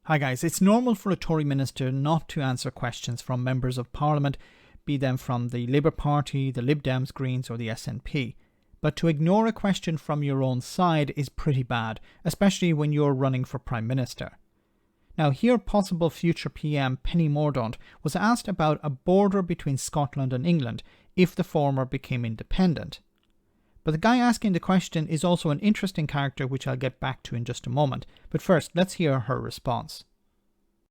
Hi guys, it's normal for a Tory minister not to answer questions from members of Parliament, be them from the Labour Party, the Lib Dems, Greens or the SNP. But to ignore a question from your own side is pretty bad, especially when you're running for Prime Minister. Now here possible future PM Penny Mordaunt was asked about a border between Scotland and England if the former became independent. But the guy asking the question is also an interesting character which I'll get back to in just a moment. But first, let's hear her response.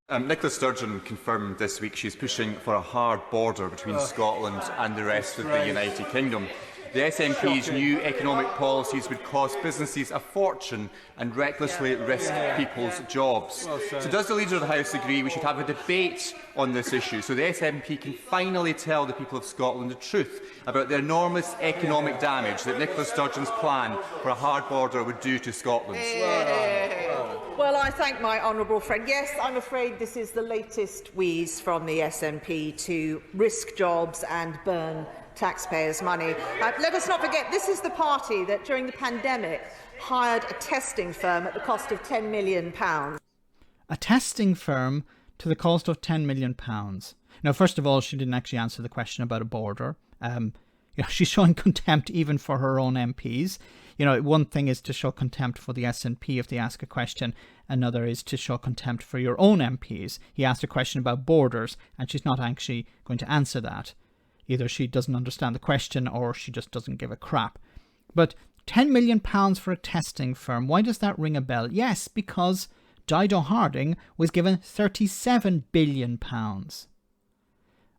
Nicola Sturgeon confirmed this week she's pushing for a hard border between Scotland and the rest of the United Kingdom. The SNP's new economic policies would cost businesses a fortune and recklessly risk people's jobs. So does the Leader of the House agree we should have a debate on this issue so the SNP can finally tell the people of Scotland the truth about the enormous economic damage that Nicola Sturgeon's plan for a hard border would do to Scotland? Well, I thank my honourable friend. Yes, I'm afraid this is the latest wheeze from the SNP to risk jobs and burn taxpayers' money. Let us not forget, this is the party that during the pandemic hired a testing firm at the cost of £10 million. A testing firm to the cost of £10 million. Now, first of all, she didn't actually answer the question about a border. She's showing contempt even for her own MPs. One thing is to show contempt for the SNP if they ask a question. Another is to show contempt for your own MPs. He asked a question about borders, and she's not actually going to answer that. Either she doesn't understand the question or she just doesn't give a crap. But £10 million for a testing firm, why does that ring a bell? Yes, because Dido Harding was given £37 billion.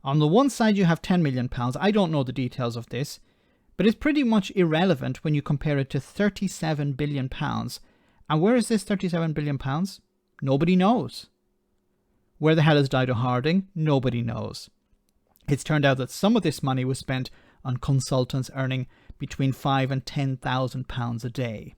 On the one side you have £10 million. I don't know the details of this, but it's pretty much irrelevant when you compare it to £37 billion. And where is this £37 billion? Nobody knows. Where the hell is Dido Harding? Nobody knows. It's turned out that some of this money was spent on consultants earning between £5,000 and £10,000 a day.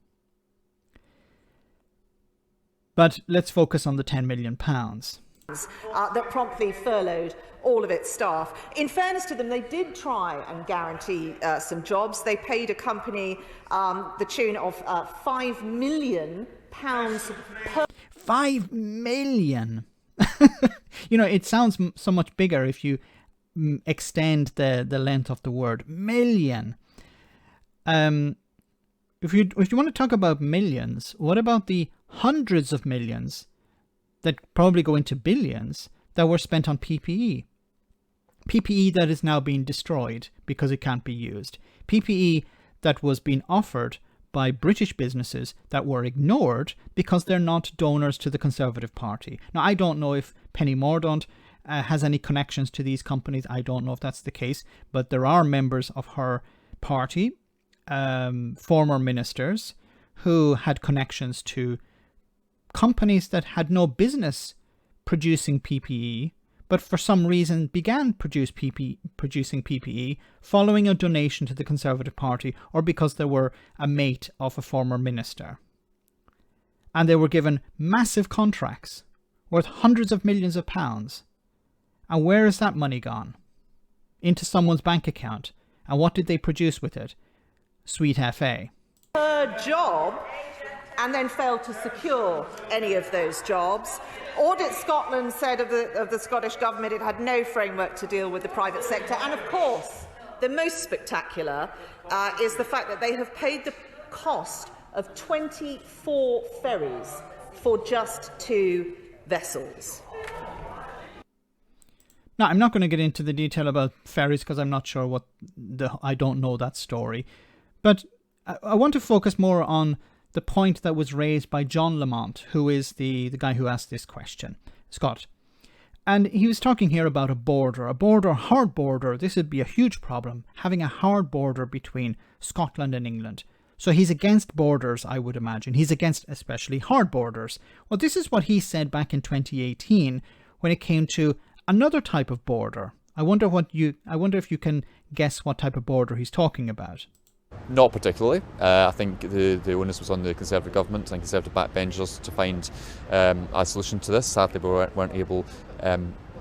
But let's focus on the £10 million. That promptly furloughed all of its staff. In fairness to them, they did try and guarantee some jobs. They paid a company the tune of £5 million per... £5 million! It sounds so much bigger if you extend the length of the word million. If you want to talk about millions, what about the hundreds of millions that probably go into billions that were spent on PPE? PPE that is now being destroyed because it can't be used. PPE that was being offered by British businesses that were ignored because they're not donors to the Conservative Party. Now, I don't know if Penny Mordaunt has any connections to these companies. I don't know if that's the case, but there are members of her party, former ministers, who had connections to companies that had no business producing PPE, but for some reason began producing PPE following a donation to the Conservative Party or because they were a mate of a former minister. And they were given massive contracts worth hundreds of millions of pounds. And where is that money gone? Into someone's bank account. And what did they produce with it? Sweet FA. Per job, and then failed to secure any of those jobs. Audit Scotland said of the Scottish Government it had no framework to deal with the private sector. And of course, the most spectacular is the fact that they have paid the cost of 24 ferries for just 2 vessels. Now, I'm not going to get into the detail about ferries because I'm not sure I don't know that story. But I want to focus more on the point that was raised by John Lamont, who is the guy who asked this question, Scott. And he was talking here about a hard border. This would be a huge problem, having a hard border between Scotland and England. So he's against borders, I would imagine. He's against especially hard borders. Well, this is what he said back in 2018 when it came to another type of border. I wonder if you can guess what type of border he's talking about. Not particularly. I think the onus was on the Conservative government and Conservative backbenchers to find a solution to this. Sadly, we weren't able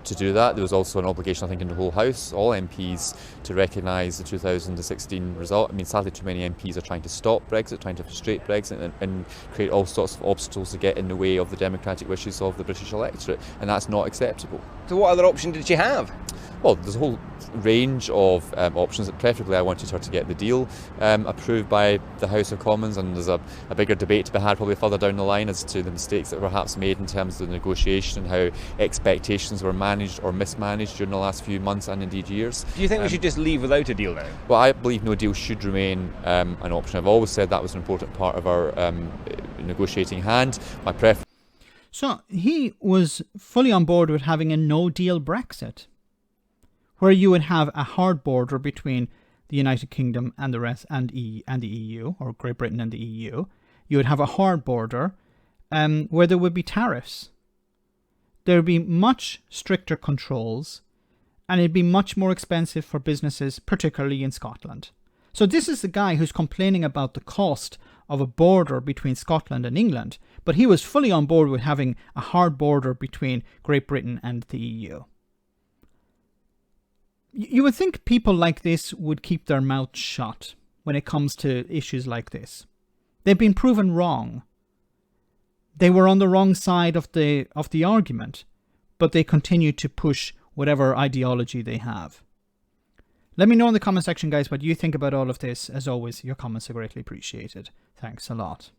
to do that. There was also an obligation, I think, in the whole House, all MPs, to recognise the 2016 result. I mean, sadly, too many MPs are trying to stop Brexit, trying to frustrate Brexit and create all sorts of obstacles to get in the way of the democratic wishes of the British electorate, and that's not acceptable. So what other option did she have? Well, there's a whole range of options. Preferably, I wanted her to get the deal approved by the House of Commons, and there's a bigger debate to be had probably further down the line as to the mistakes that were perhaps made in terms of the negotiation and how expectations were managed or mismanaged during the last few months and indeed years. Do you think we should just leave without a deal now? Well, I believe no deal should remain an option. I've always said that was an important part of our negotiating hand. My preference. So he was fully on board with having a no-deal Brexit, where you would have a hard border between the United Kingdom and the rest and the EU, or Great Britain and the EU. You would have a hard border where there would be tariffs. There would be much stricter controls, and it'd be much more expensive for businesses, particularly in Scotland. So this is the guy who's complaining about the cost of a border between Scotland and England, but he was fully on board with having a hard border between Great Britain and the EU. You would think people like this would keep their mouths shut when it comes to issues like this. They've been proven wrong. They were on the wrong side of the argument, but they continue to push whatever ideology they have. Let me know in the comment section, guys, what you think about all of this. As always, your comments are greatly appreciated. Thanks a lot.